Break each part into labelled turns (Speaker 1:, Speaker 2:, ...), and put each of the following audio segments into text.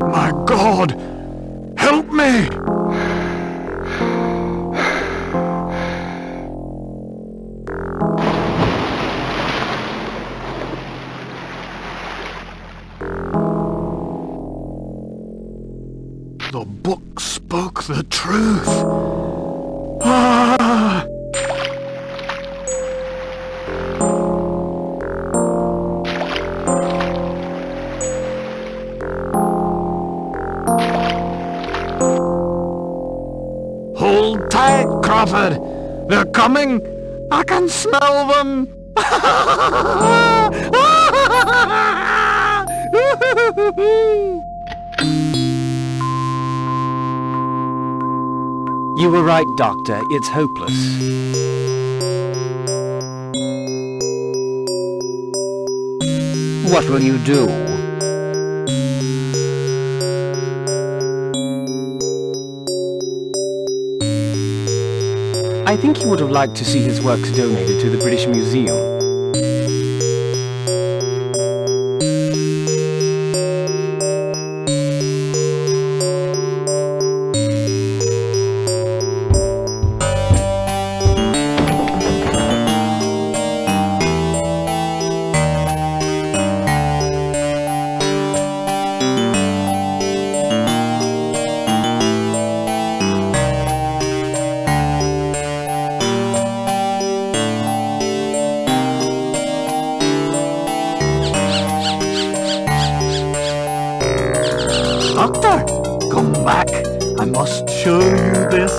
Speaker 1: My God! Help me! The book spoke the truth. Ah! Hold tight, Crawford. They're coming. I can smell them.
Speaker 2: You were right, Doctor. It's hopeless. What will you do? I think he would have liked to see his works donated to the British Museum.
Speaker 1: Doctor, come back. I must show you this.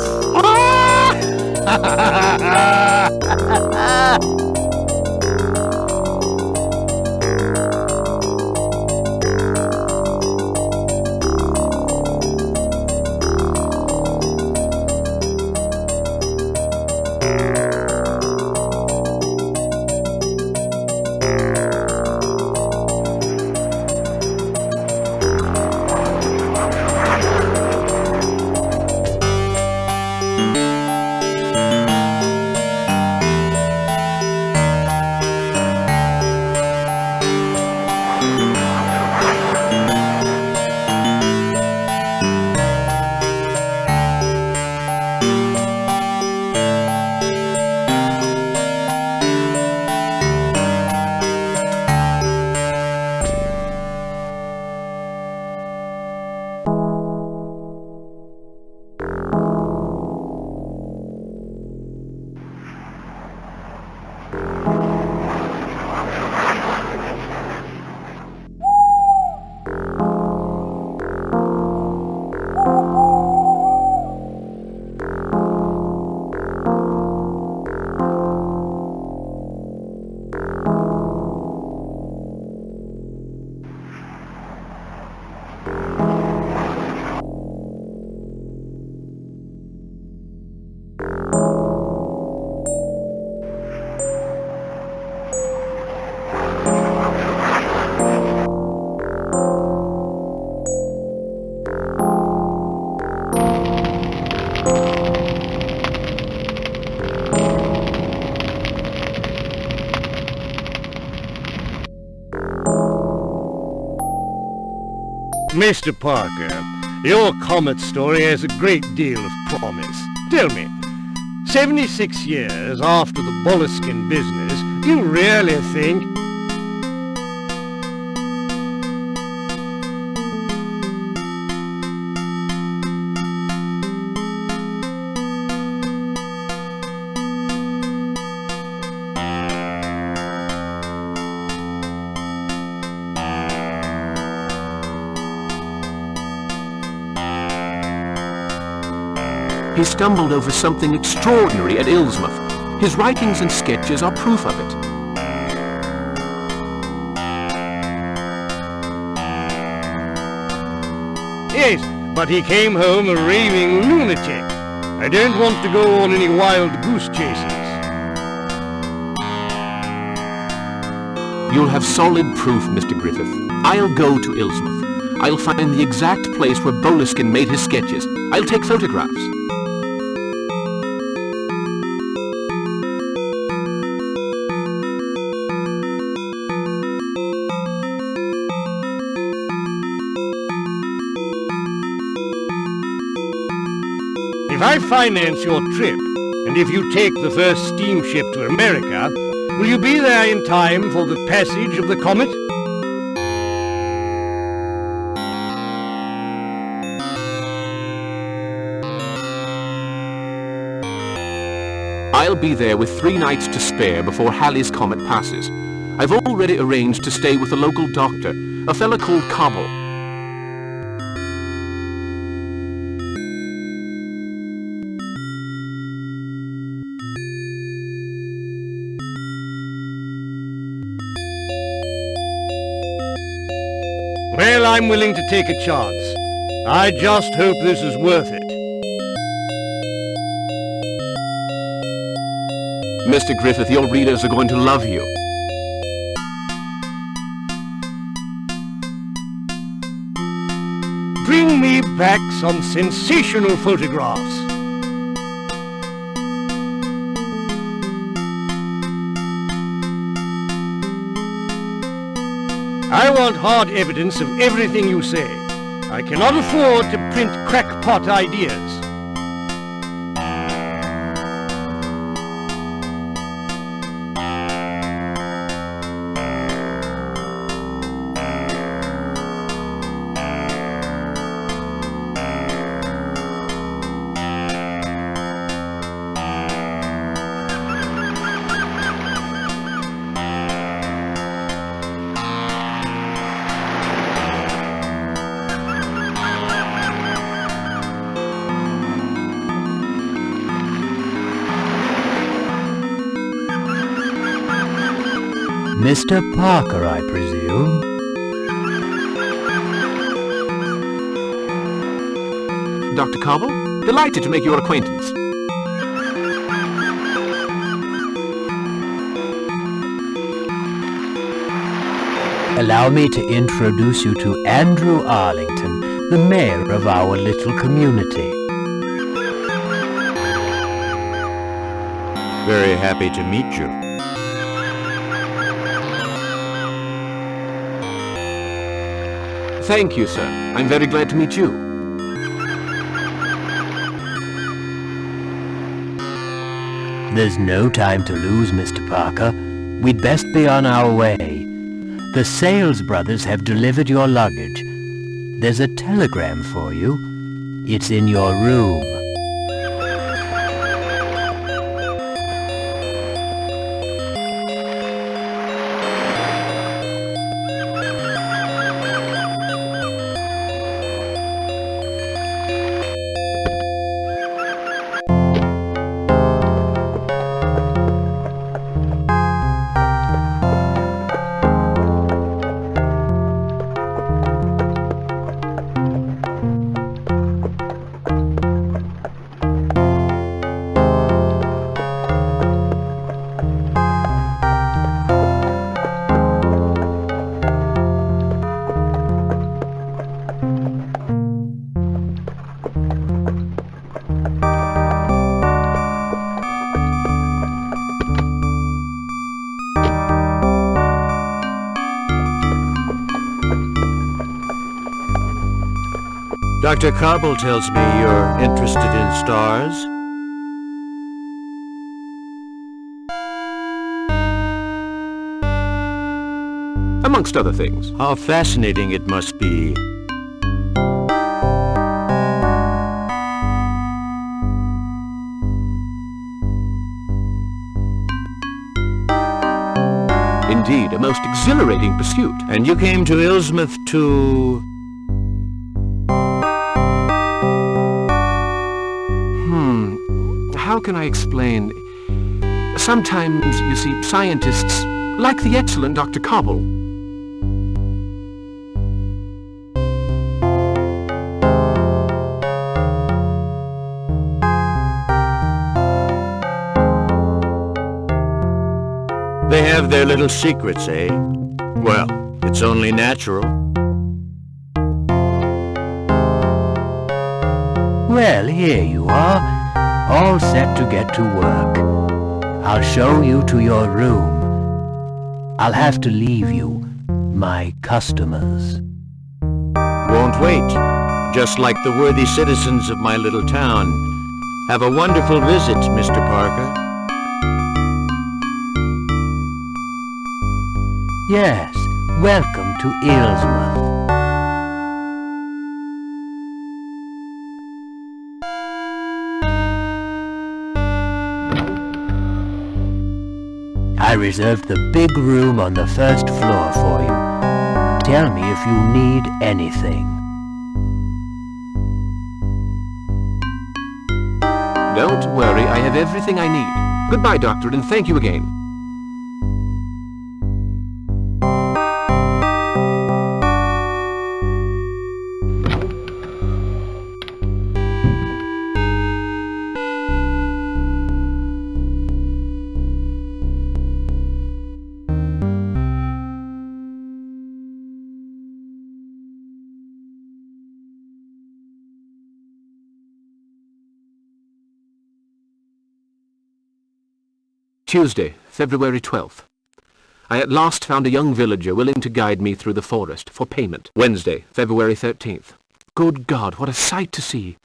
Speaker 3: Mr. Parker, your Comet story has a great deal of promise. Tell me, 76 years after the Boleskine business, you really think...
Speaker 4: He stumbled over something extraordinary at Ilsmouth. His writings and sketches are proof of it.
Speaker 3: Yes, but he came home a raving lunatic. I don't want to go on any wild goose chases.
Speaker 4: You'll have solid proof, Mr. Griffith. I'll go to Ilsmouth. I'll find the exact place where Boleskine made his sketches. I'll take photographs.
Speaker 3: If I finance your trip, and if you take the first steamship to America, will you be there in time for the passage of the Comet?
Speaker 4: I'll be there with 3 nights to spare before Halley's Comet passes. I've already arranged to stay with a local doctor, a fella called Cobble.
Speaker 3: Well, I'm willing to take a chance. I just hope this is worth it.
Speaker 4: Mr. Griffith, your readers are going to love you.
Speaker 3: Bring me back some sensational photographs. I want hard evidence of everything you say. I cannot afford to print crackpot ideas.
Speaker 5: Mr. Parker, I presume?
Speaker 4: Dr. Cobble, delighted to make your acquaintance.
Speaker 5: Allow me to introduce you to Andrew Arlington, the mayor of our little community.
Speaker 6: Very happy to meet you.
Speaker 4: Thank you, sir. I'm very glad to meet you.
Speaker 5: There's no time to lose, Mr. Parker. We'd best be on our way. The Sales brothers have delivered your luggage. There's a telegram for you. It's in your room.
Speaker 6: Dr. Cobble tells me you're interested in stars.
Speaker 4: Amongst other things.
Speaker 6: How fascinating it must be.
Speaker 4: Indeed, a most exhilarating pursuit.
Speaker 6: And you came to Ilsmouth to...
Speaker 4: How can I explain? Sometimes, you see, scientists, like the excellent Dr. Cobble,
Speaker 6: They have their little secrets, eh? Well, it's only natural.
Speaker 5: Well, here you are, all set to get to work. I'll show you to your room. I'll have to leave you, my customers.
Speaker 6: Won't wait. Just like the worthy citizens of my little town. Have a wonderful visit, Mr. Parker.
Speaker 5: Yes, welcome to Ilsmouth. I reserved the big room on the first floor for you. Tell me if you need anything.
Speaker 4: Don't worry, I have everything I need. Goodbye, Doctor, and thank you again. Tuesday, February 12th. I at last found a young villager willing to guide me through the forest for payment. Wednesday, February 13th. Good God, what a sight to see!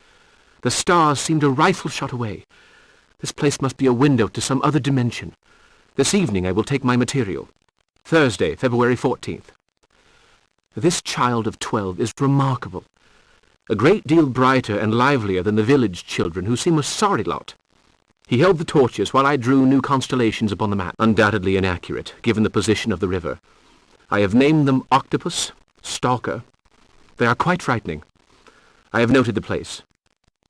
Speaker 4: The stars seemed a rifle shot away. This place must be a window to some other dimension. This evening I will take my material. Thursday, February 14th. This child of 12 is remarkable. A great deal brighter and livelier than the village children, who seem a sorry lot. He held the torches while I drew new constellations upon the map, undoubtedly inaccurate, given the position of the river. I have named them Octopus, Stalker. They are quite frightening. I have noted the place.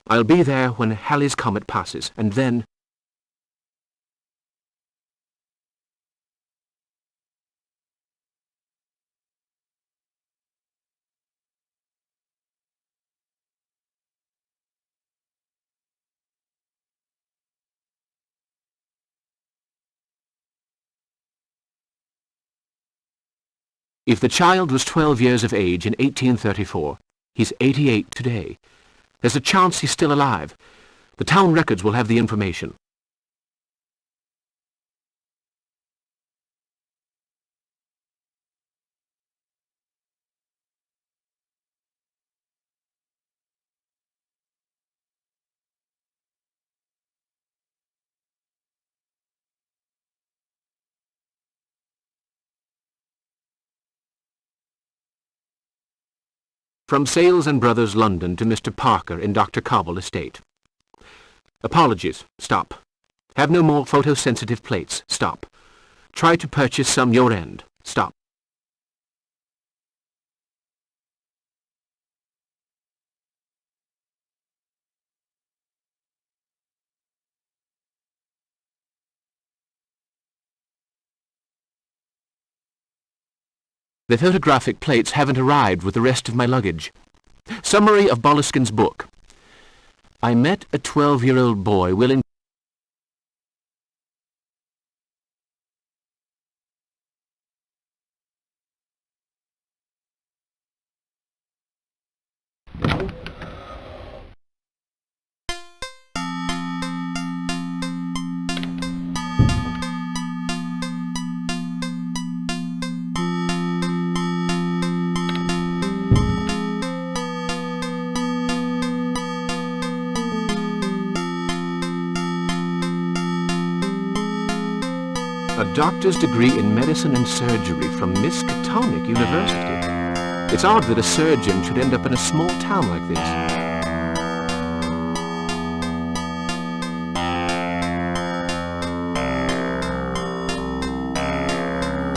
Speaker 4: I'll be there when Halley's Comet passes, and then... If the child was 12 years of age in 1834, he's 88 today. There's a chance he's still alive. The town records will have the information. From Sales and Brothers, London, to Mr. Parker in Dr. Cobble Estate. Apologies. Stop. Have no more photosensitive plates. Stop. Try to purchase some your end. Stop. The photographic plates haven't arrived with the rest of my luggage. Summary of Boleskin's book. I met a 12-year-old boy willing... A doctor's degree in medicine and surgery from Miskatonic University. It's odd that a surgeon should end up in a small town like this.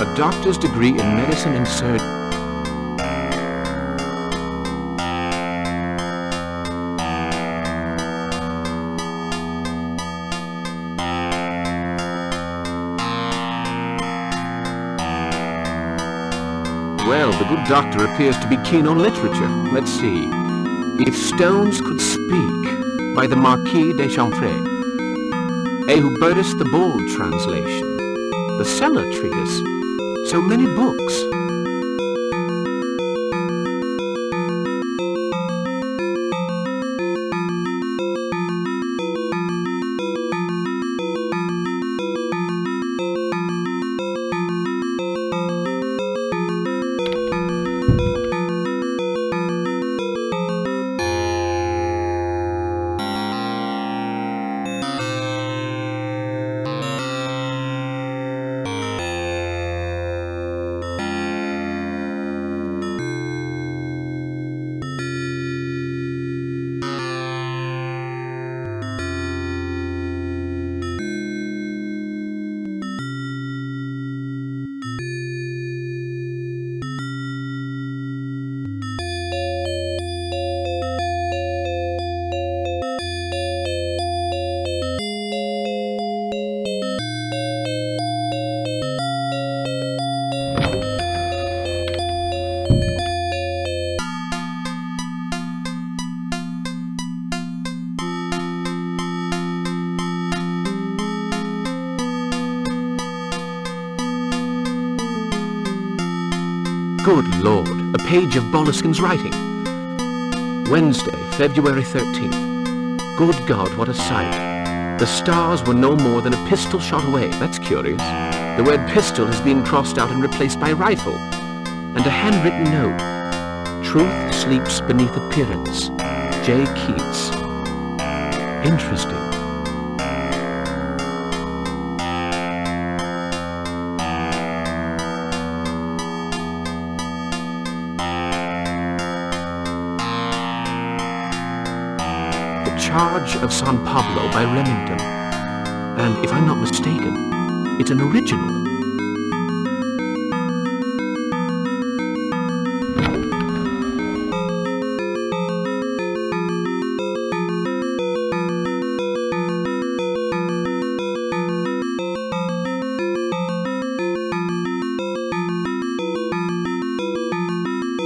Speaker 4: A doctor's degree in medicine and surgery. Well, the good doctor appears to be keen on literature. Let's see. If Stones Could Speak, by the Marquis de Chamfray. Ehubertus the Bald translation. The Cellar Treatise. So many books. Good Lord, a page of Boleskin's writing. Wednesday, February 13th. Good God, what a sight. The stars were no more than a pistol shot away. That's curious. The word pistol has been crossed out and replaced by rifle. And a handwritten note. Truth sleeps beneath appearance. J. Keats. Interesting. Charge of San Pablo by Remington. And if I'm not mistaken, it's an original.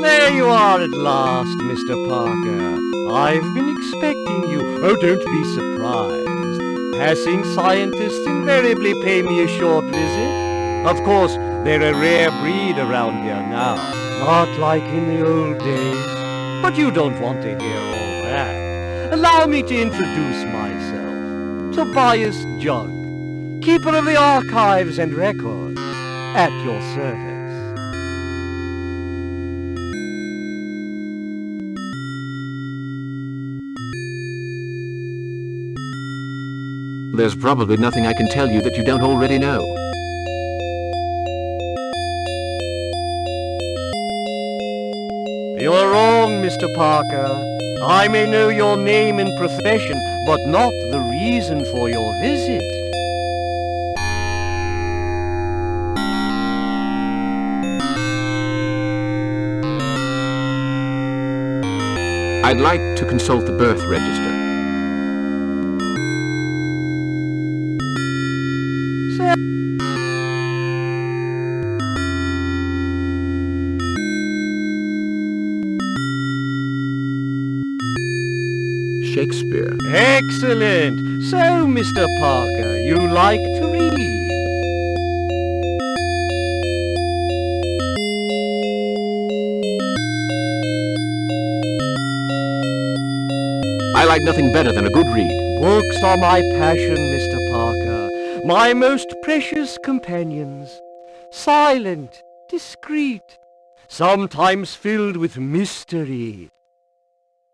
Speaker 3: There you are at last, Mr. Parker. I've been expecting you. Oh, don't be surprised. Passing scientists invariably pay me a short visit. Of course, they're a rare breed around here now, not like in the old days. But you don't want to hear all that. Allow me to introduce myself. Tobias Jug, keeper of the archives and records, at your service.
Speaker 4: There's probably nothing I can tell you that you don't already know.
Speaker 3: You're wrong, Mr. Parker. I may know your name and profession, but not the reason for your visit.
Speaker 4: I'd like to consult the birth register. Shakespeare.
Speaker 3: Excellent! So, Mr. Parker, you like to read?
Speaker 4: I like nothing better than a good read.
Speaker 3: Books are my passion, Mr. Parker. My most precious companions. Silent, discreet, sometimes filled with mystery.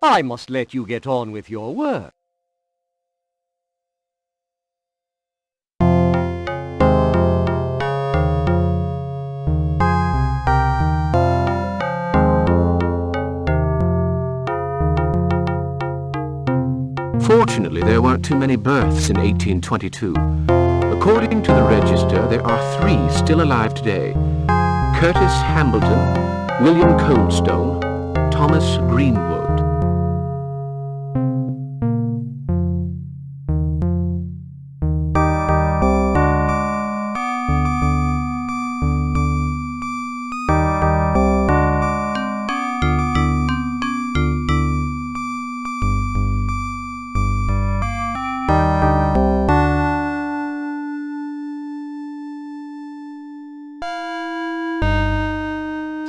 Speaker 3: I must let you get on with your work.
Speaker 4: Fortunately, there weren't too many births in 1822. According to the register, there are 3 still alive today. Curtis Hambleton, William Coldstone, Thomas Greenwood.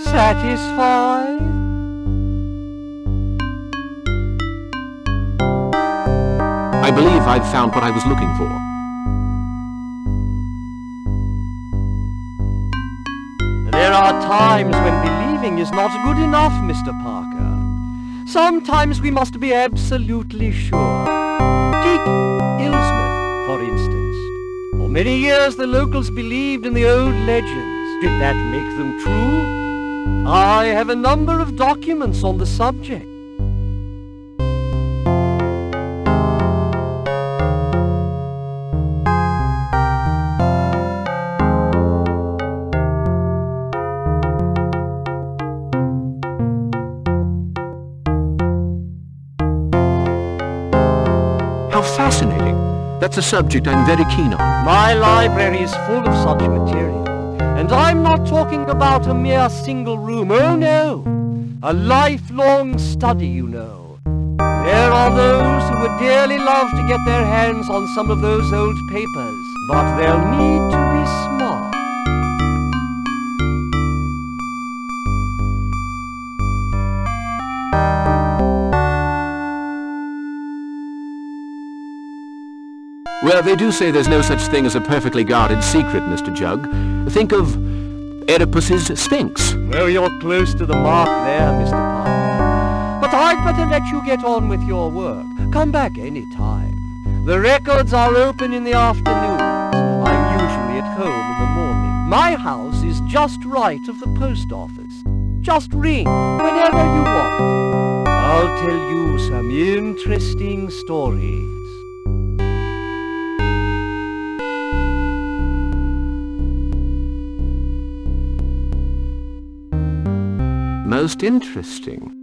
Speaker 3: Satisfied?
Speaker 4: I believe I've found what I was looking for.
Speaker 3: There are times when believing is not good enough, Mr. Parker. Sometimes we must be absolutely sure. Take Ilsmith, for instance. For many years the locals believed in the old legends. Did that make them true? I have a number of documents on the subject.
Speaker 4: How fascinating. That's a subject I'm very keen on.
Speaker 3: My library is full of such material. And I'm not talking about a mere single room, oh no! A lifelong study, you know. There are those who would dearly love to get their hands on some of those old papers, but they'll need to be smart.
Speaker 4: Well, they do say there's no such thing as a perfectly guarded secret, Mr. Jug. Think of Oedipus's Sphinx.
Speaker 7: Well, you're close to the mark there, Mr. Parker. But I'd better let you get on with your work. Come back any time. The records are open in the afternoons. I'm usually at home in the morning. My house is just right of the post office. Just ring whenever you want. I'll tell you some interesting stories.
Speaker 4: Most interesting.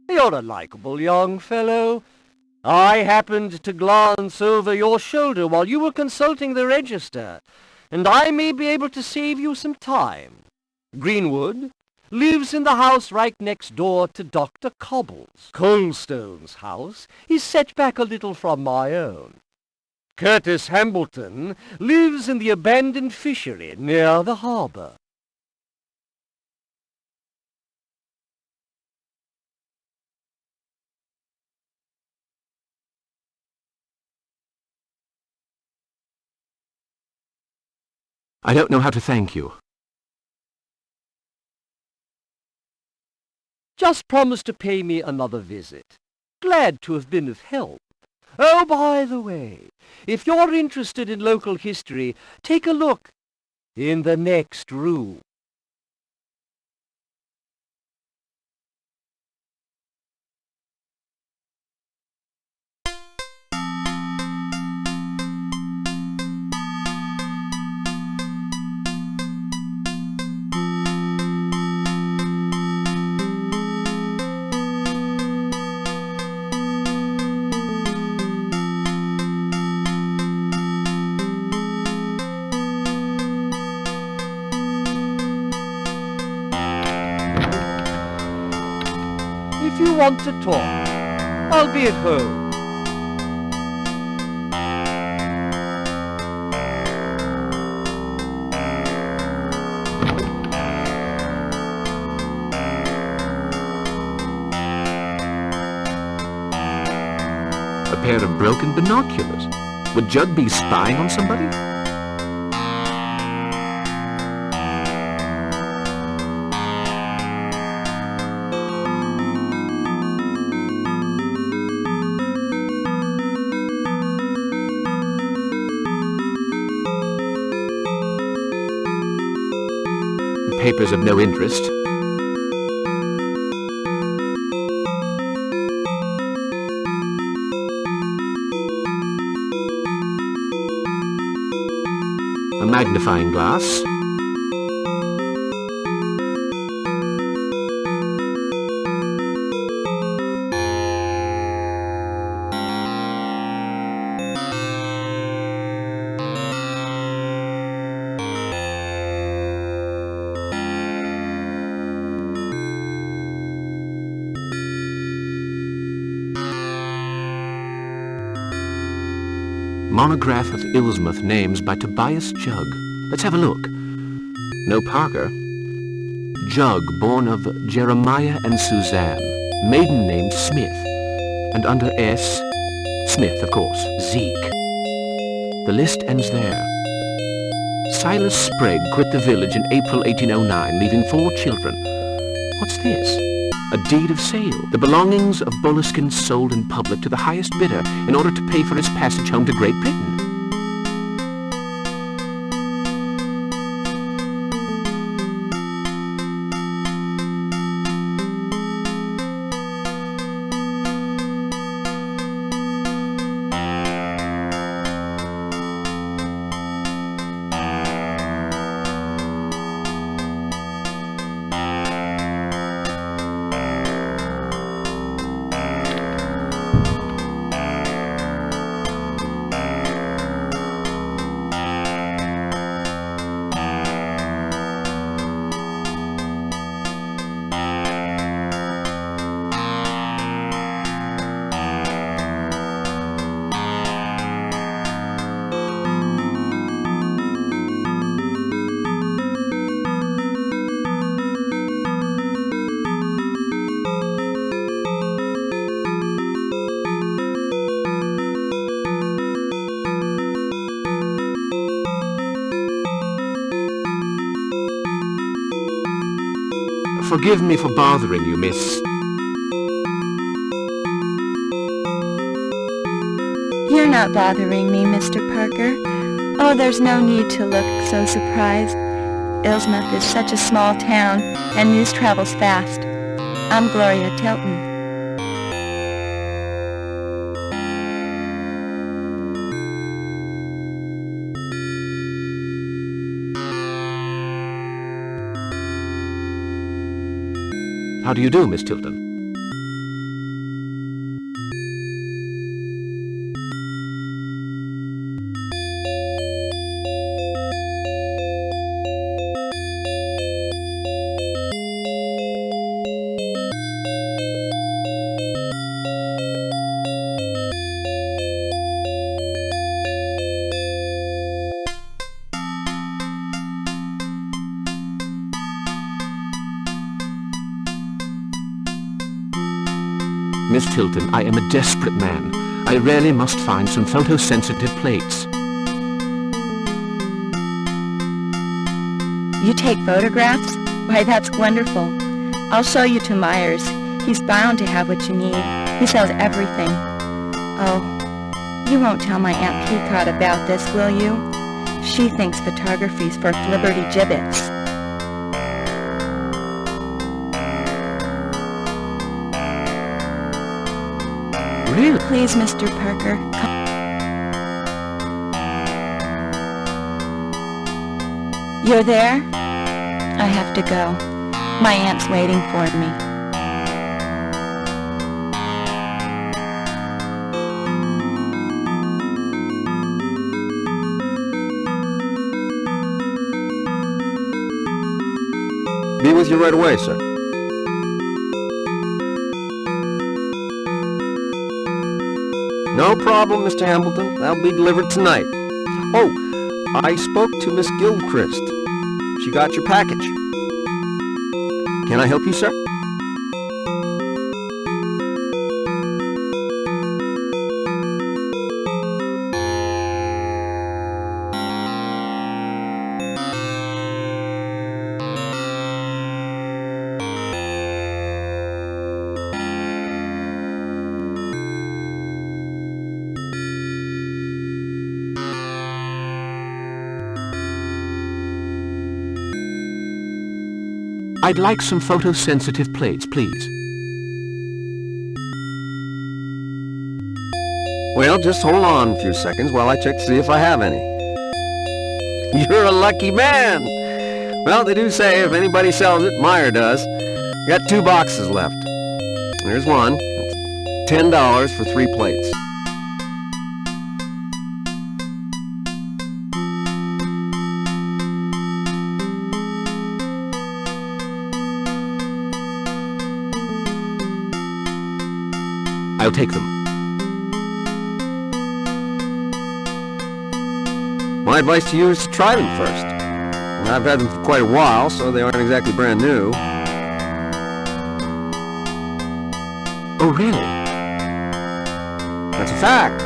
Speaker 7: You're a likable young fellow. I happened to glance over your shoulder while you were consulting the register, and I may be able to save you some time. Greenwood lives in the house right next door to Dr. Cobble's. Coldstone's house is set back a little from my own. Curtis Hambleton lives in the abandoned fishery near the harbour.
Speaker 4: I don't know how to thank you.
Speaker 7: Just promise to pay me another visit. Glad to have been of help. Oh, by the way, if you're interested in local history, take a look in the next room. If you want to talk, I'll be at home.
Speaker 4: A pair of broken binoculars. Would Jug be spying on somebody? Papers of no interest. A magnifying glass. Monograph of Ilsmouth names by Tobias Jug. Let's have a look. No Parker. Jug, born of Jeremiah and Suzanne. Maiden name Smith. And under S, Smith, of course. Zeke. The list ends there. Silas Sprague quit the village in April 1809, leaving 4 children. What's this? A deed of sale. The belongings of Boleskine sold in public to the highest bidder in order to pay for his passage home to Great Britain. Forgive me for bothering you, miss.
Speaker 8: You're not bothering me, Mr. Parker. Oh, there's no need to look so surprised. Ilsmouth is such a small town, and news travels fast. I'm Gloria Tilton.
Speaker 4: How do you do, Miss Tilton? Miss Tilton, I am a desperate man. I really must find some photosensitive plates.
Speaker 8: You take photographs? Why, that's wonderful. I'll show you to Myers. He's bound to have what you need. He sells everything. Oh, you won't tell my Aunt Peacock about this, will you? She thinks photography's for flibberty gibbets.
Speaker 4: Really?
Speaker 8: Please, Mr. Parker, You're there? I have to go. My aunt's waiting for me.
Speaker 6: Be with you right away, sir. No problem, Mr. Hambleton. That'll be delivered tonight. Oh, I spoke to Miss Gilchrist. She got your package. Can I help you, sir?
Speaker 4: I'd like some photosensitive plates, please.
Speaker 6: Well, just hold on a few seconds while I check to see if I have any. You're a lucky man! Well, they do say if anybody sells it, Meyer does. Got 2 boxes left. There's one. $10 for 3 plates.
Speaker 4: I'll take them.
Speaker 6: My advice to you is to try them first. I've had them for quite a while, so they aren't exactly brand new.
Speaker 4: Oh, really?
Speaker 6: That's a fact.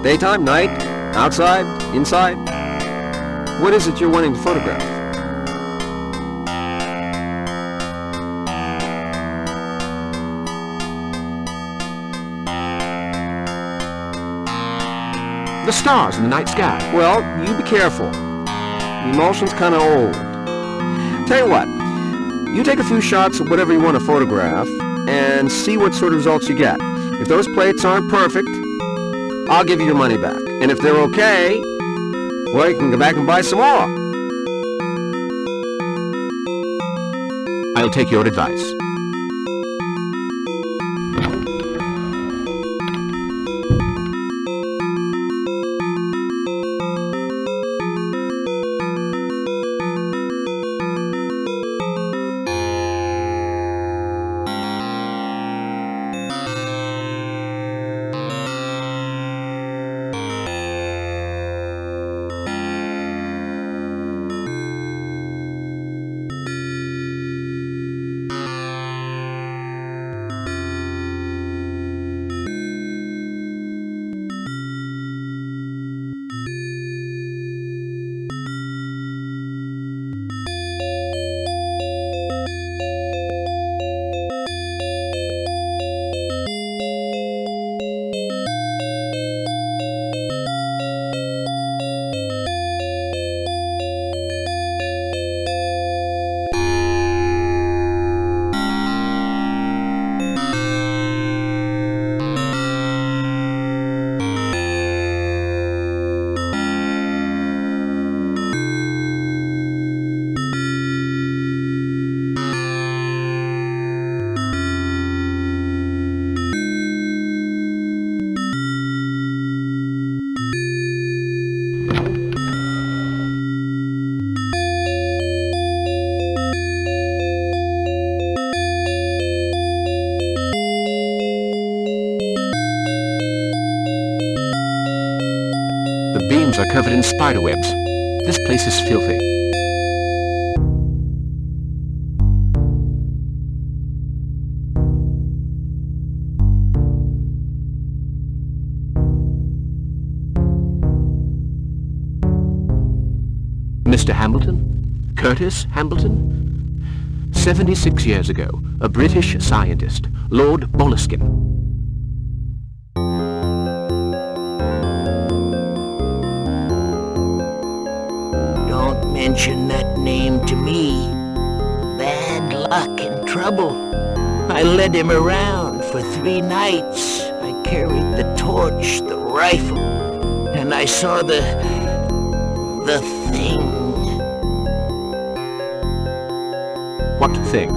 Speaker 6: Daytime, night, outside, inside. What is it you're wanting to photograph?
Speaker 4: The stars in the night sky.
Speaker 6: Well, you be careful. The emulsion's kind of old. Tell you what, you take a few shots of whatever you want to photograph and see what sort of results you get. If those plates aren't perfect, I'll give you your money back. And if they're okay, well, you can go back and buy some more.
Speaker 4: I'll take your advice. walls are covered in spiderwebs. This place is filthy. Mr. Hambleton? Curtis Hambleton? 76 years ago, a British scientist, Lord Boleskine.
Speaker 9: Don't mention that name to me. Bad luck and trouble. I led him around for 3 nights. I carried the torch, the rifle, and I saw the thing.
Speaker 4: What thing?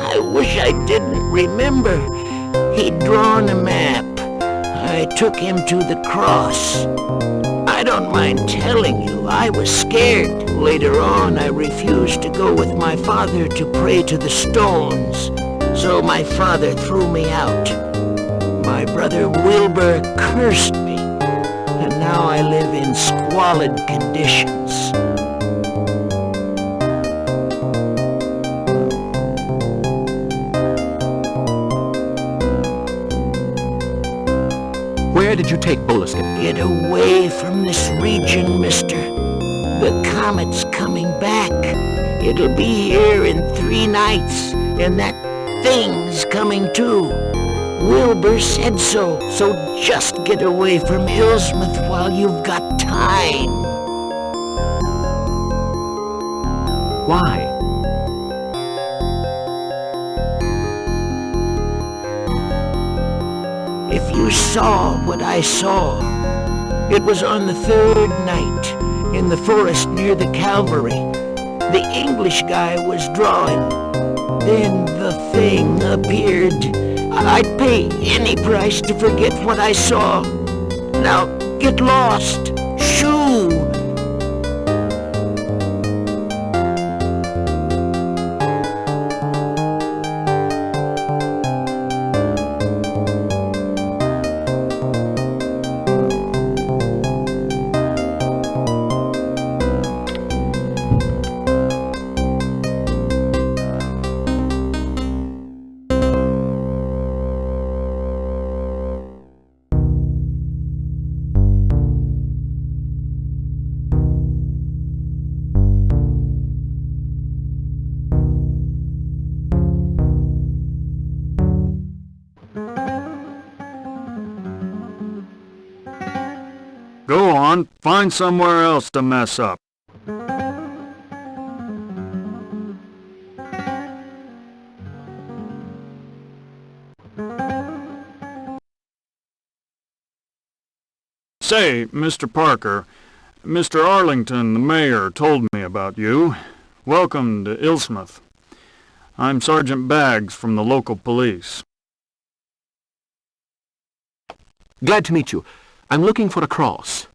Speaker 9: I wish I didn't remember. He'd drawn a map. I took him to the cross. I don't mind telling you, I was scared. Later on, I refused to go with my father to pray to the stones. So my father threw me out. My brother Wilbur cursed me. And now I live in squalid conditions.
Speaker 4: Where did you take Boleskine?
Speaker 9: Get away from this region, mister. The comet's coming back. It'll be here in 3 nights, and that thing's coming too. Wilbur said so, so just get away from Ilsmouth while you've got time.
Speaker 4: Why?
Speaker 9: If you saw what I saw, it was on the 3rd night, in the forest near the Calvary. The English guy was drawing. Then the thing appeared. I'd pay any price to forget what I saw. Now, get lost. Shoo!
Speaker 1: Go on, find somewhere else to mess up. Say, Mr. Parker, Mr. Arlington, the mayor, told me about you. Welcome to Ilsmouth. I'm Sergeant Baggs from the local police.
Speaker 4: Glad to meet you. I'm looking for a cross.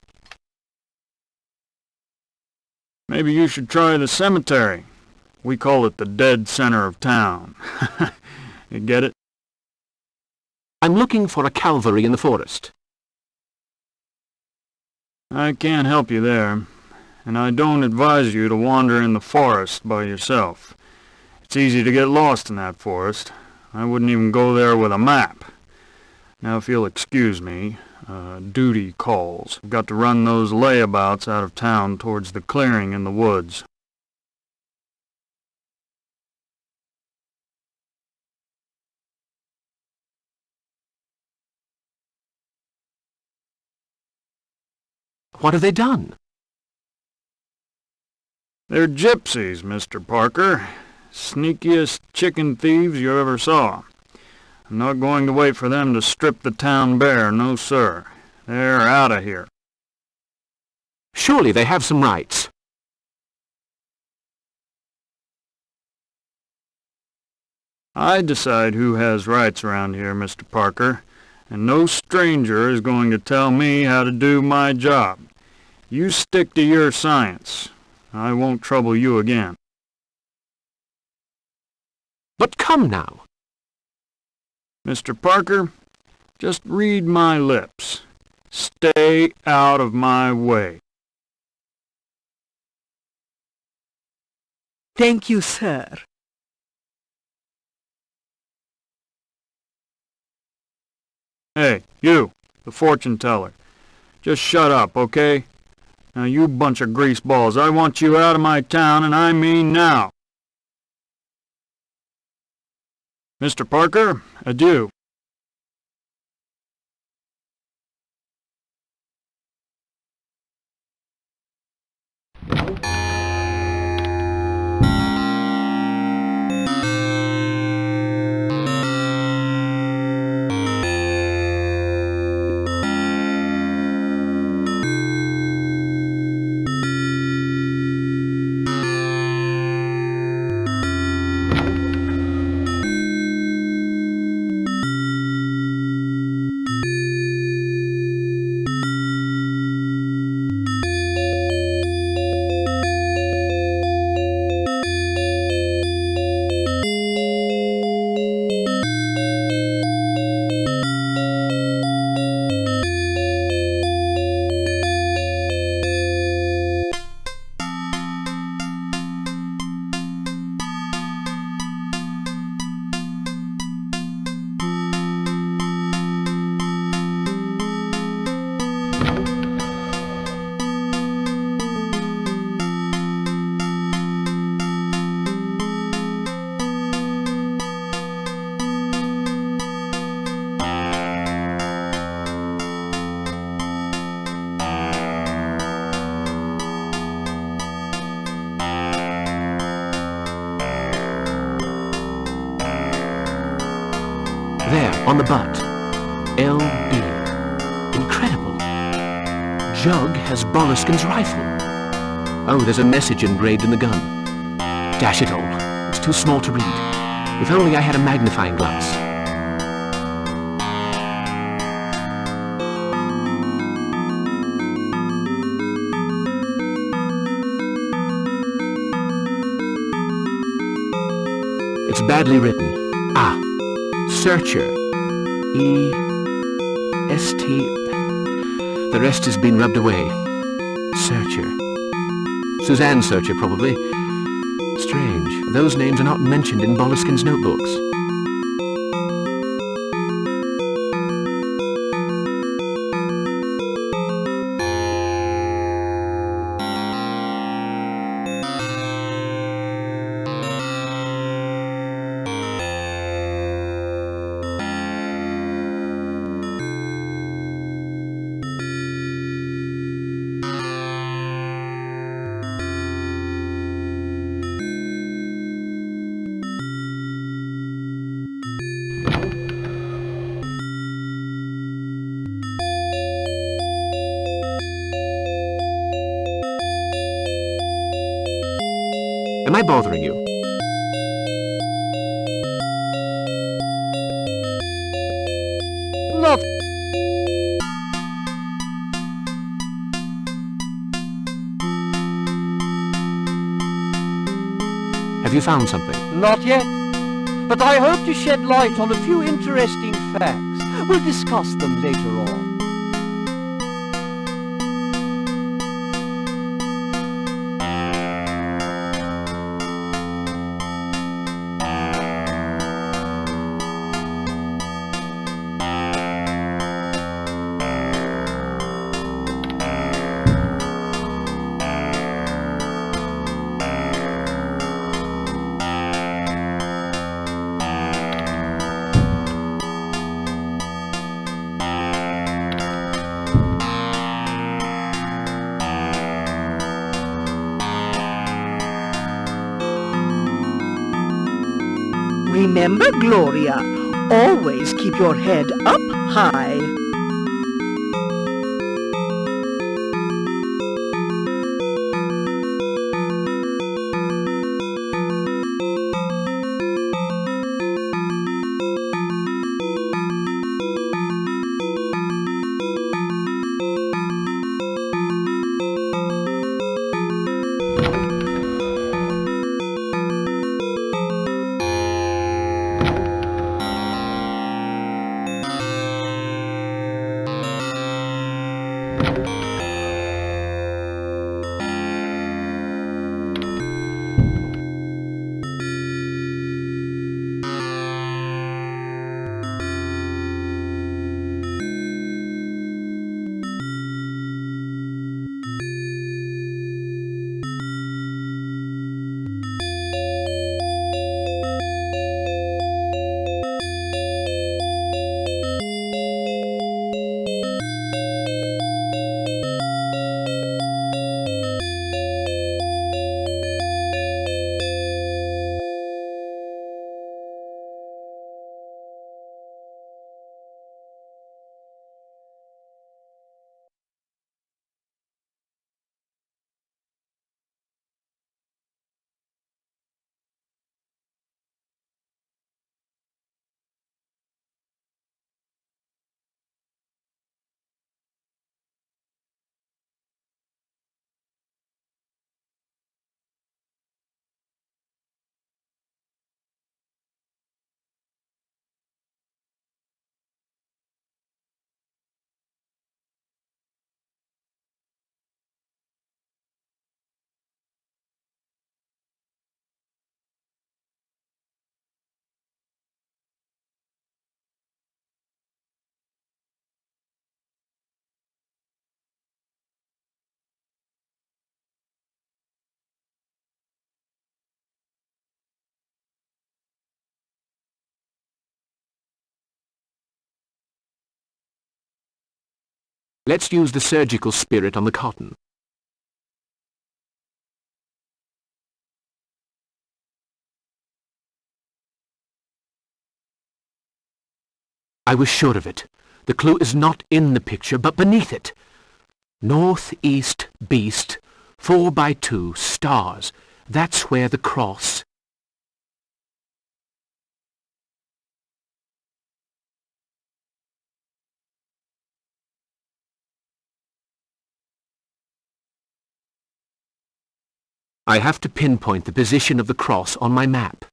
Speaker 1: Maybe you should try the cemetery. We call it the dead center of town. You get it?
Speaker 4: I'm looking for a Calvary in the forest.
Speaker 1: I can't help you there, and I don't advise you to wander in the forest by yourself. It's easy to get lost in that forest. I wouldn't even go there with a map. Now, if you'll excuse me, duty calls. I've got to run those layabouts out of town towards the clearing in the woods.
Speaker 4: What have they done?
Speaker 1: They're gypsies, Mr. Parker. Sneakiest chicken thieves you ever saw. I'm not going to wait for them to strip the town bare, no sir. They're out of here.
Speaker 4: Surely they have some rights.
Speaker 1: I decide who has rights around here, Mr. Parker, and no stranger is going to tell me how to do my job. You stick to your science. I won't trouble you again.
Speaker 4: But come now.
Speaker 1: Mr. Parker, just read my lips. Stay out of my way.
Speaker 10: Thank you, sir.
Speaker 1: Hey, you, the fortune teller. Just shut up, okay? Now, you bunch of greaseballs, I want you out of my town, and I mean now. Mr. Parker, adieu.
Speaker 4: There, on the butt. L.B. Incredible. Jug has Boleskin's rifle. Oh, there's a message engraved in the gun. Dash it all. It's too small to read. If only I had a magnifying glass. It's badly written. Ah. Searcher. E-S-T... The rest has been rubbed away. Searcher. Suzanne Searcher, probably. Strange. Those names are not mentioned in Boleskin's notebooks. Am I bothering you?
Speaker 7: Not...
Speaker 4: Have you found something?
Speaker 7: Not yet. But I hope to shed light on a few interesting facts. We'll discuss them later on.
Speaker 10: Remember, Gloria, always keep your head up high.
Speaker 4: Let's use the surgical spirit on the cotton. I was sure of it. The clue is not in the picture, but beneath it. Northeast beast, 4x2 stars. That's where the cross... I have to pinpoint the position of the cross on my map.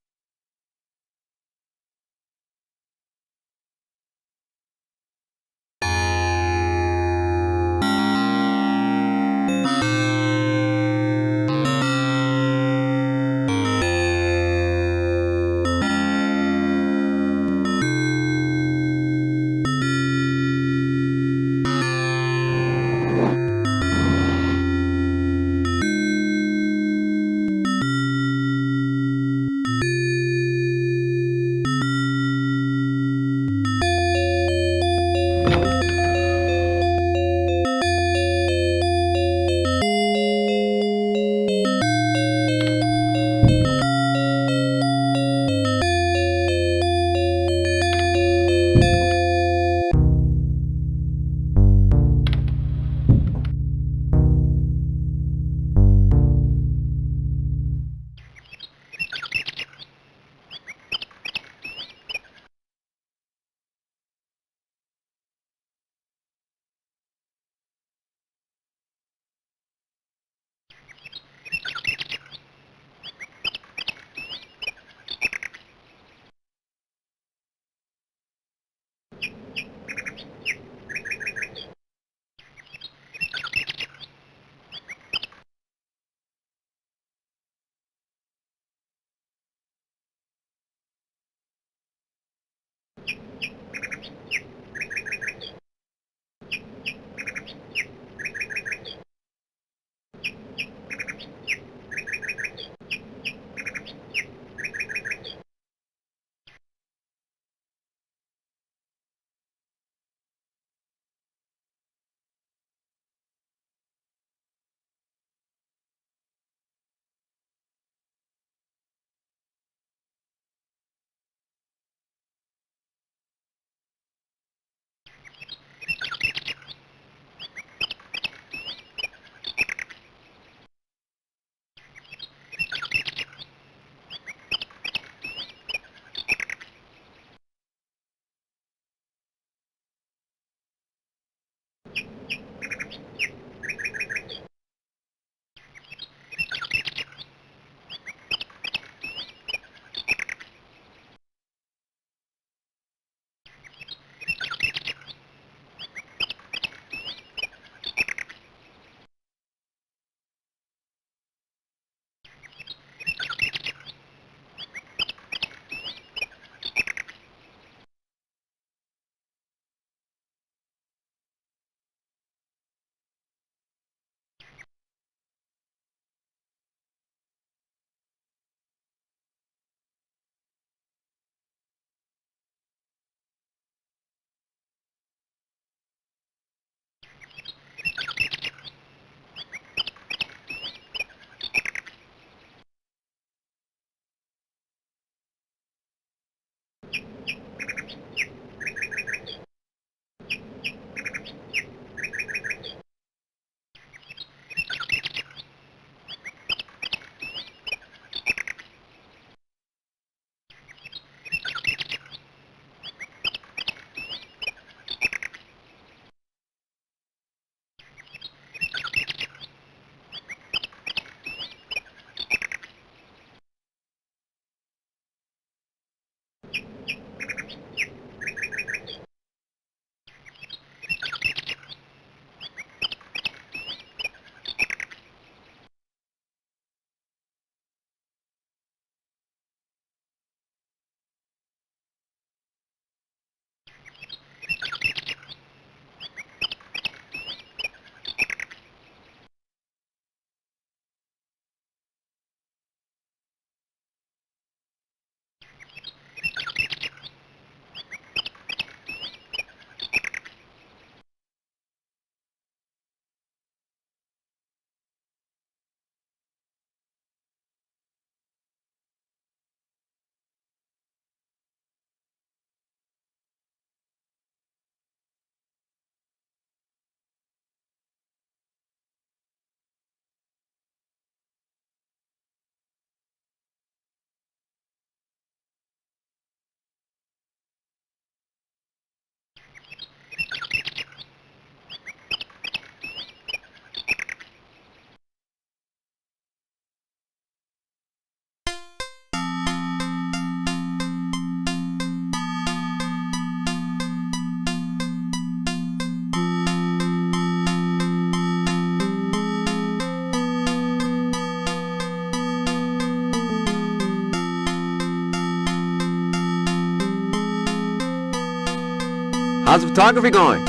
Speaker 6: How's the photography going?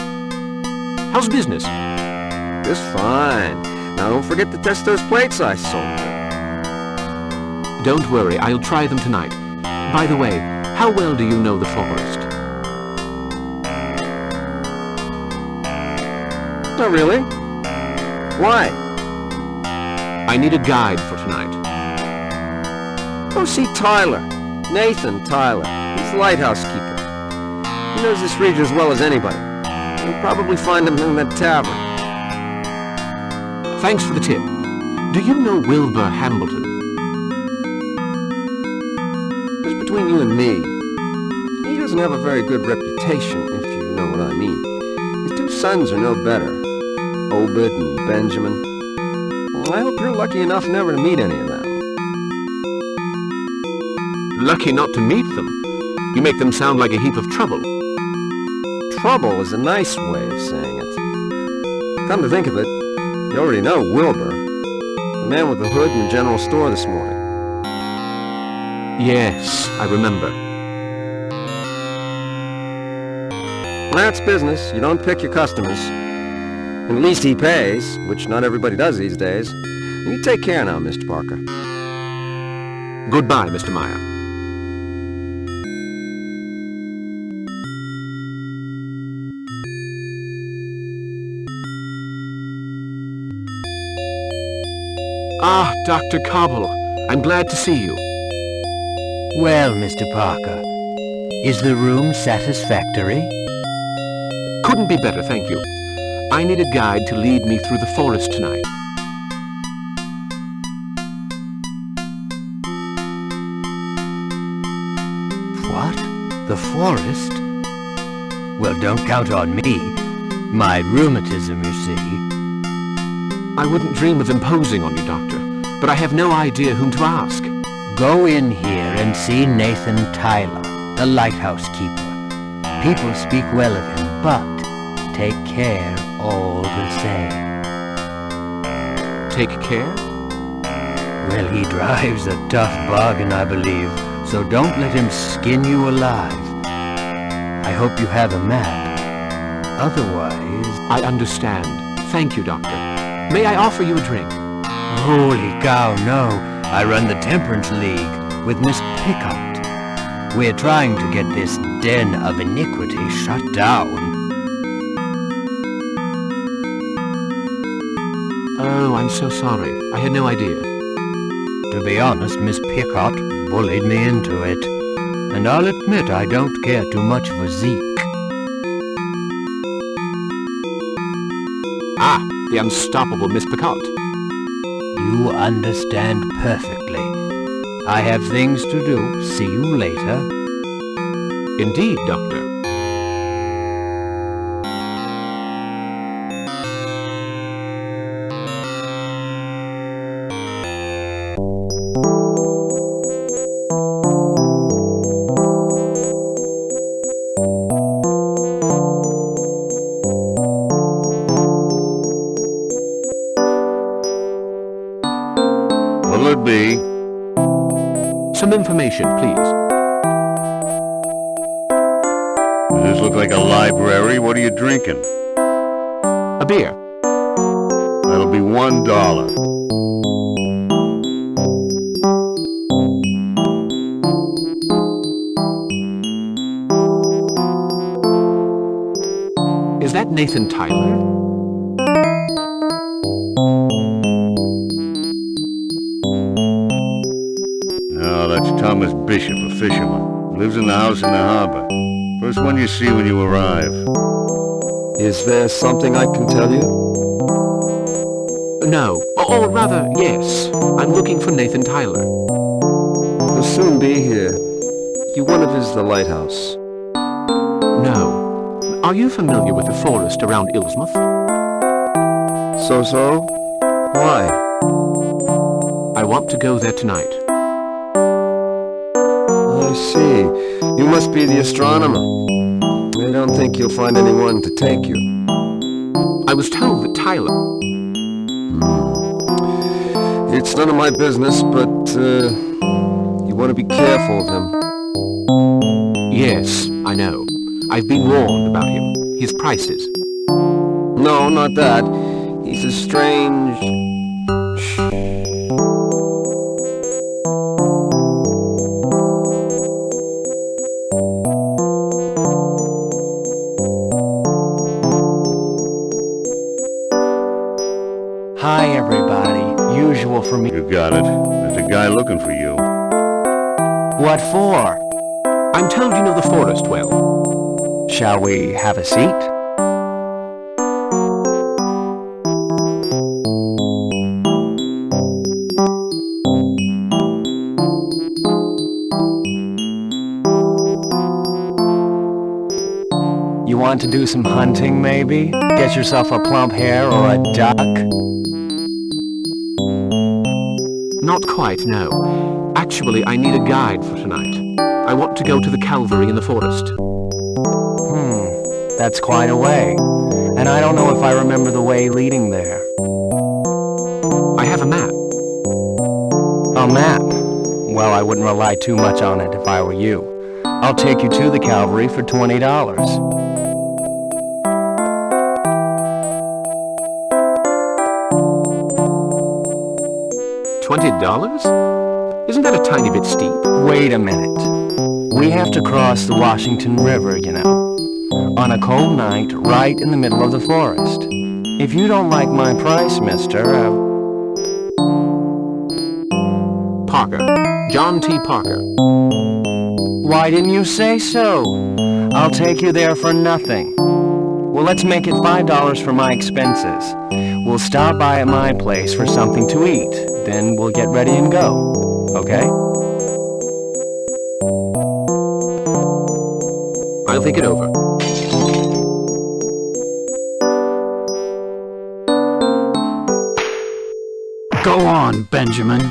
Speaker 4: How's business?
Speaker 6: Just fine. Now don't forget to test those plates I sold you.
Speaker 4: Don't worry, I'll try them tonight. By the way, how well do you know the forest?
Speaker 6: Not really. Why?
Speaker 4: I need a guide for tonight.
Speaker 6: Go see Tyler. Nathan Tyler. He's the lighthouse keeper. He knows this region as well as anybody. You'll probably find him in that tavern.
Speaker 4: Thanks for the tip. Do you know Wilbur Hambleton?
Speaker 6: Just between you and me, he doesn't have a very good reputation, if you know what I mean. His two sons are no better, Obed and Benjamin. Well, I hope you're lucky enough never to meet any of them.
Speaker 4: Lucky not to meet them. You make them sound like a heap of trouble.
Speaker 6: Trouble is a nice way of saying it. Come to think of it, you already know Wilbur, the man with the hood in the general store this morning.
Speaker 4: Yes, I remember.
Speaker 6: That's business. You don't pick your customers. At least he pays, which not everybody does these days. You take care now, Mr. Parker.
Speaker 4: Goodbye, Mr. Meyer. Ah, Dr. Cobble. I'm glad to see you.
Speaker 5: Well, Mr. Parker, is the room satisfactory?
Speaker 4: Couldn't be better, thank you. I need a guide to lead me through the forest tonight.
Speaker 5: What? The forest? Well, don't count on me. My rheumatism, you see.
Speaker 4: I wouldn't dream of imposing on you, Doctor, but I have no idea whom to ask.
Speaker 5: Go in here and see Nathan Tyler, the lighthouse keeper. People speak well of him, but take care all the same.
Speaker 4: Take care?
Speaker 5: Well, he drives a tough bargain, I believe, so don't let him skin you alive. I hope you have a map. Otherwise...
Speaker 4: I understand. Thank you, Doctor. May I offer you a drink?
Speaker 5: Holy cow, no. I run the Temperance League with Miss Pickott. We're trying to get this den of iniquity shut down.
Speaker 4: Oh, I'm so sorry. I had no idea.
Speaker 5: To be honest, Miss Pickott bullied me into it. And I'll admit I don't care too much for Zeke.
Speaker 4: Ah, the unstoppable Miss Pickott.
Speaker 5: You understand perfectly. I have things to do. See you later.
Speaker 4: Indeed, Doctor.
Speaker 3: What'll it be?
Speaker 4: Some information, please.
Speaker 3: Does this look like a library? What are you drinking?
Speaker 4: A beer.
Speaker 3: That'll be $1.
Speaker 4: Is that Nathan Tyler?
Speaker 3: No, that's Thomas Bishop, a fisherman. He lives in the house in the harbor. First one you see when you arrive.
Speaker 6: Is there something I can tell you?
Speaker 4: No. Or rather, yes. I'm looking for Nathan Tyler.
Speaker 6: He'll soon be here. You one of his the lighthouse?
Speaker 4: No. Are you familiar with the forest around Ilsmouth?
Speaker 6: So? Why?
Speaker 4: I want to go there tonight.
Speaker 6: I see. You must be the astronomer. I don't think you'll find anyone to take you.
Speaker 4: I was told that Tyler...
Speaker 6: It's none of my business, but, you want to be careful of him.
Speaker 4: Yes, I know. I've been warned about him. His prices.
Speaker 6: No, not that. He's a strange...
Speaker 2: Hi, everybody. Usual for me.
Speaker 3: You got it. There's a guy looking for you.
Speaker 2: What for?
Speaker 4: I'm told you know the forest well.
Speaker 2: Shall we have a seat? You want to do some hunting, maybe? Get yourself a plump hare or a duck?
Speaker 4: Not quite, no. Actually, I need a guide for tonight. I want to go to the Calvary in the forest.
Speaker 2: That's quite a way. And I don't know if I remember the way leading there.
Speaker 4: I have a map.
Speaker 2: A map? Well, I wouldn't rely too much on it if I were you. I'll take you to the Calvary for $20.
Speaker 4: $20? Isn't that a tiny bit steep?
Speaker 2: Wait a minute. We have to cross the Washington River, you know. On a cold night, right in the middle of the forest. If you don't like my price, mister,
Speaker 4: Parker. John T. Parker.
Speaker 2: why didn't you say so? I'll take you there for nothing. Well, let's make it $5 for my expenses. We'll stop by at my place for something to eat. Then we'll get ready and go. Okay?
Speaker 4: I'll think it over.
Speaker 1: Go on, Benjamin.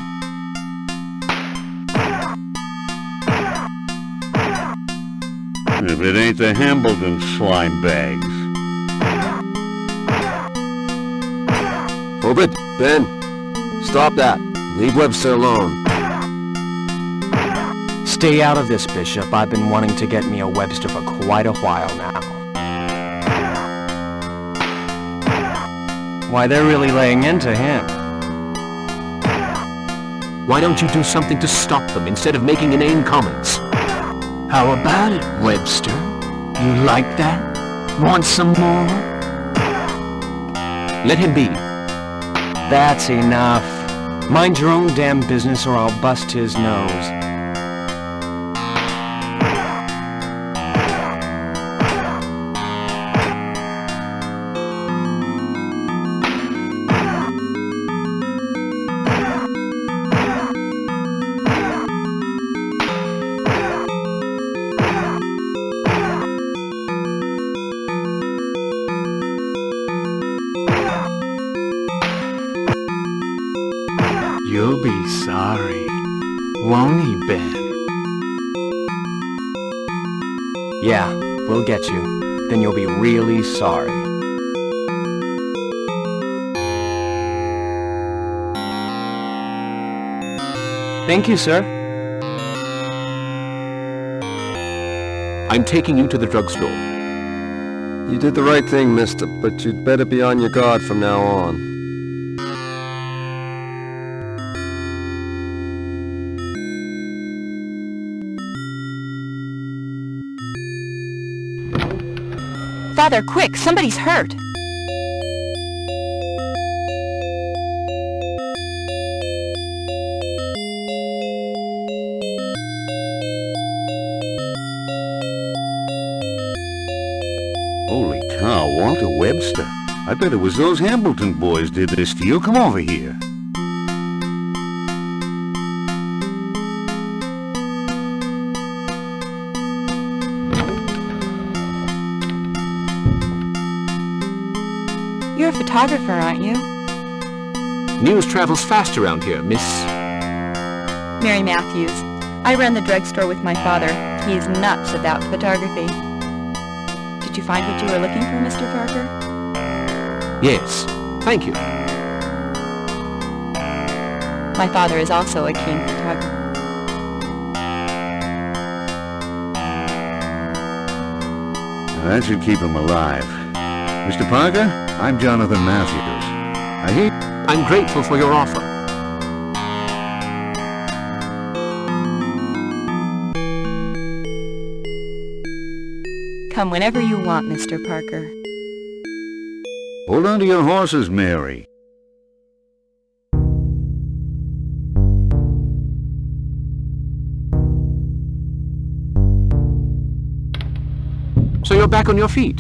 Speaker 3: If it ain't the Hambleton slime bags.
Speaker 6: Obed, Ben, stop that. Leave Webster alone.
Speaker 2: Stay out of this, Bishop. I've been wanting to get me a Webster for quite a while now. Why, they're really laying into him.
Speaker 4: Why don't you do something to stop them instead of making inane comments?
Speaker 1: How about it, Webster? You like that? Want some more?
Speaker 4: Let him be.
Speaker 2: That's enough. Mind your own damn business or I'll bust his nose.
Speaker 1: You'll be sorry, won't he, Ben?
Speaker 2: Yeah, we'll get you. Then you'll be really sorry. Thank you, sir.
Speaker 4: I'm taking you to the drugstore.
Speaker 6: You did the right thing, mister, but you'd better be on your guard from now on.
Speaker 8: Father, quick! Somebody's hurt!
Speaker 3: Holy cow, Walter Webster. I bet it was those Hambleton boys did this to you. Come over here.
Speaker 8: You're a photographer, aren't you?
Speaker 4: News travels fast around here, Miss...
Speaker 8: Mary Matthews. I run the drugstore with my father. He's nuts about photography. Did you find what you were looking for, Mr. Parker?
Speaker 4: Yes, thank you.
Speaker 8: My father is also a keen photographer.
Speaker 11: That should keep him alive. Mr. Parker, I'm Jonathan Matthews. I hear...
Speaker 4: I'm grateful for your offer.
Speaker 8: Come whenever you want, Mr. Parker.
Speaker 11: Hold on to your horses, Mary.
Speaker 4: So you're back on your feet?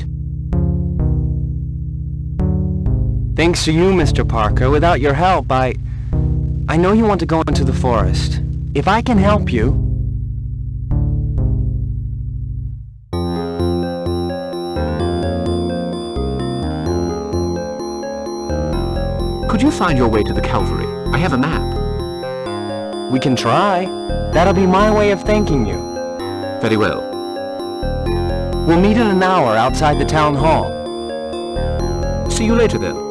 Speaker 2: Thanks to you, Mr. Parker. Without your help, I know you want to go into the forest. If I can help you...
Speaker 4: Could you find your way to the Calvary? I have a map.
Speaker 2: We can try. That'll be my way of thanking you.
Speaker 4: Very well.
Speaker 2: We'll meet in an hour outside the town hall.
Speaker 4: See you later then.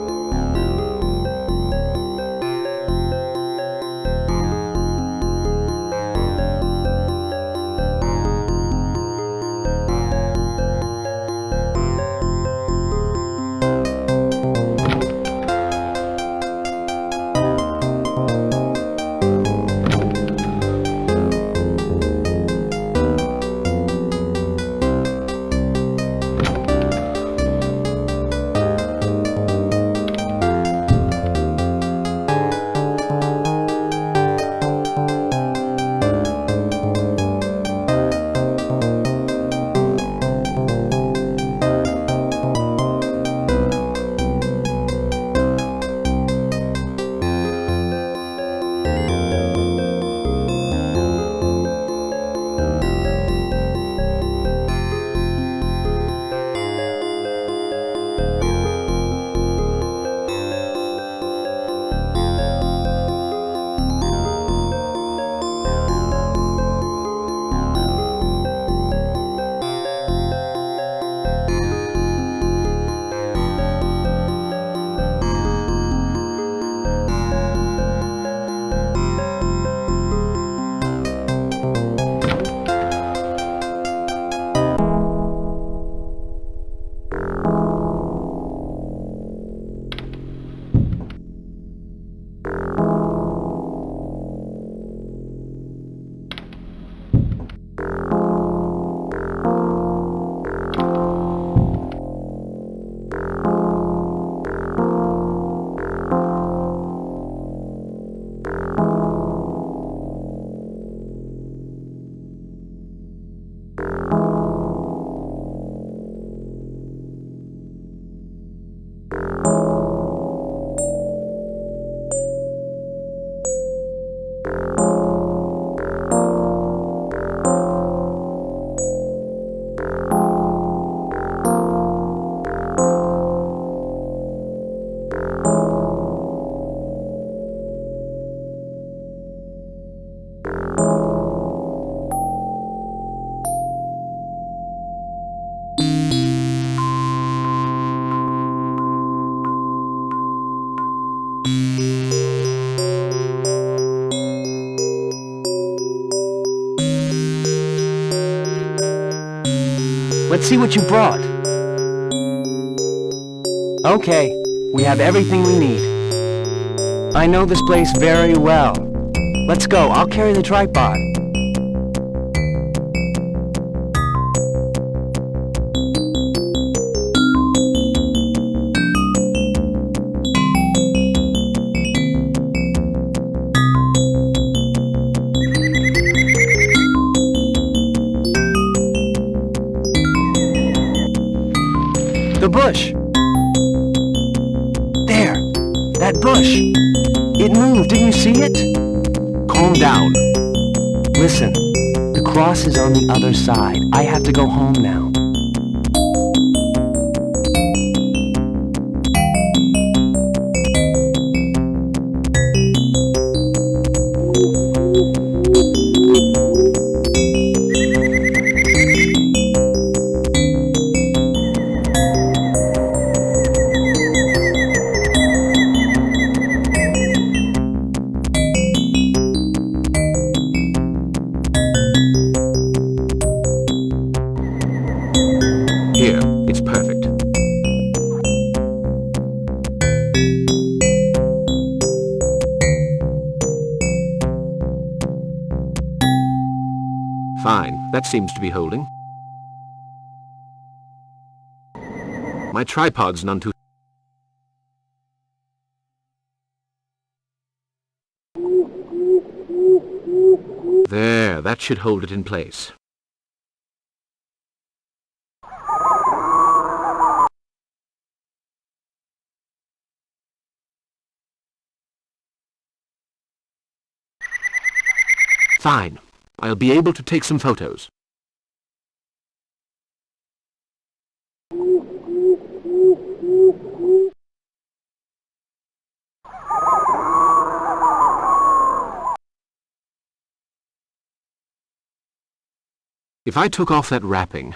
Speaker 2: Let's see what you brought. Okay, we have everything we need. I know this place very well. Let's go, I'll carry the tripod. The bush! There! That bush! It moved, didn't you see it?
Speaker 4: Calm down.
Speaker 2: Listen, the cross is on the other side. I have to go home now.
Speaker 4: Fine, that seems to be holding. My tripod's none too... There, that should hold it in place. Fine. I'll be able to take some photos. If I took off that wrapping...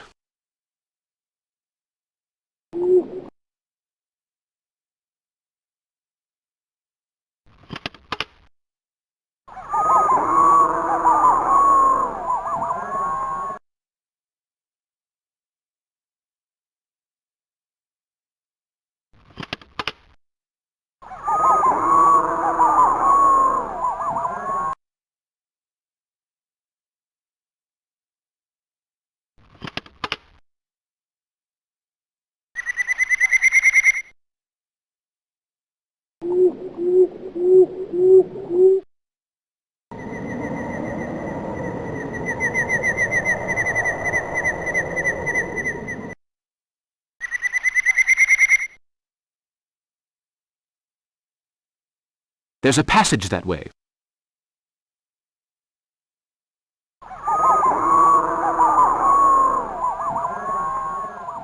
Speaker 4: There's a passage that way.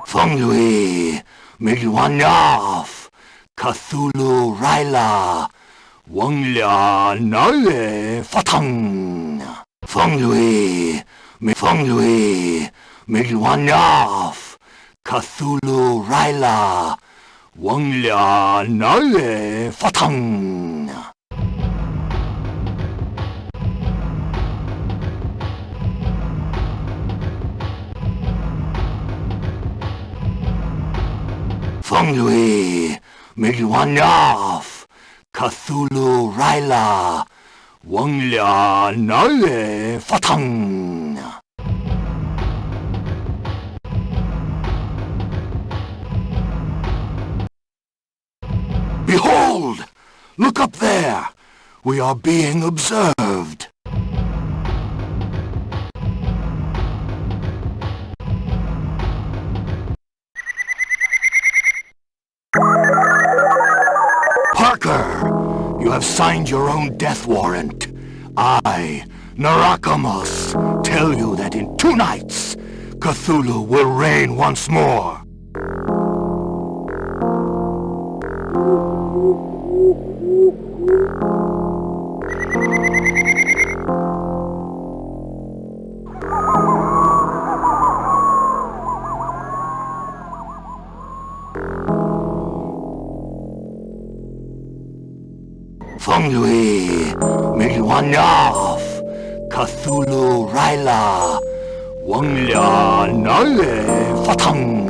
Speaker 12: Funglui, Milwanaf, Cthulhu Raila, Wanglia Nae Fatang. Funglui, Milwanaf, Cthulhu Raila, Wanglia Nae Fatang. Funglui, Milwanaf, Cthulhu Raila, Wanglia Nae Fatang. Behold! Look up there! We are being observed. Parker, you have signed your own death warrant. I, Narakamas, tell you that in 2 nights, Cthulhu will reign once more. Funglui, Milwanaf, Cthulhu Raila, Wanglia Nae Fatang.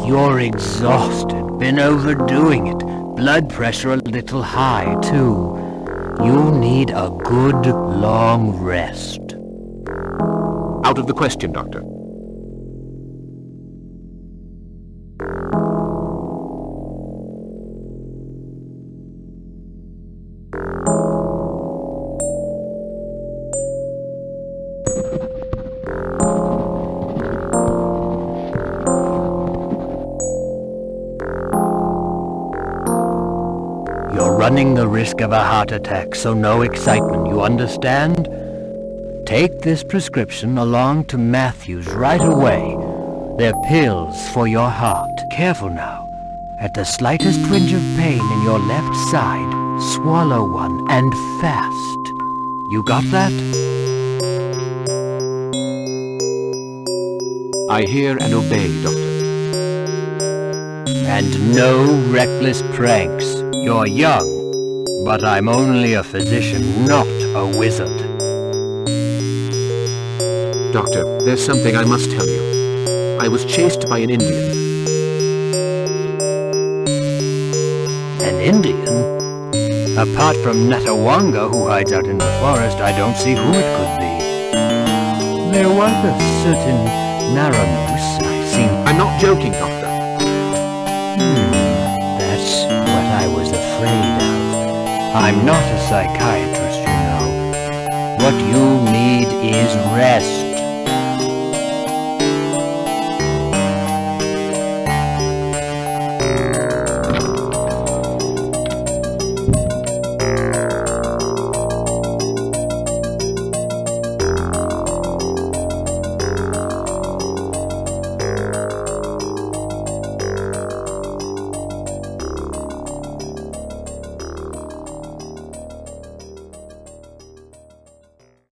Speaker 5: You're exhausted, been overdoing it. Blood pressure a little high, too. You'll need a good, long rest.
Speaker 4: Out of the question, Doctor.
Speaker 5: Running the risk of a heart attack, so no excitement, you understand? Take this prescription along to Matthews right away. They're pills for your heart. Careful now. At the slightest twinge of pain in your left side, swallow one and fast. You got that?
Speaker 4: I hear and obey, Doctor.
Speaker 5: And no reckless pranks. You're young, but I'm only a physician, not a wizard.
Speaker 4: Doctor, there's something I must tell you. I was chased by an Indian.
Speaker 5: An Indian? Apart from Natawanga, who hides out in the forest, I don't see who it could be. There was a certain Naramoose I seem...
Speaker 4: I'm not joking, Doctor.
Speaker 5: That's what I was afraid of. I'm not a psychiatrist, you know. What you need is rest.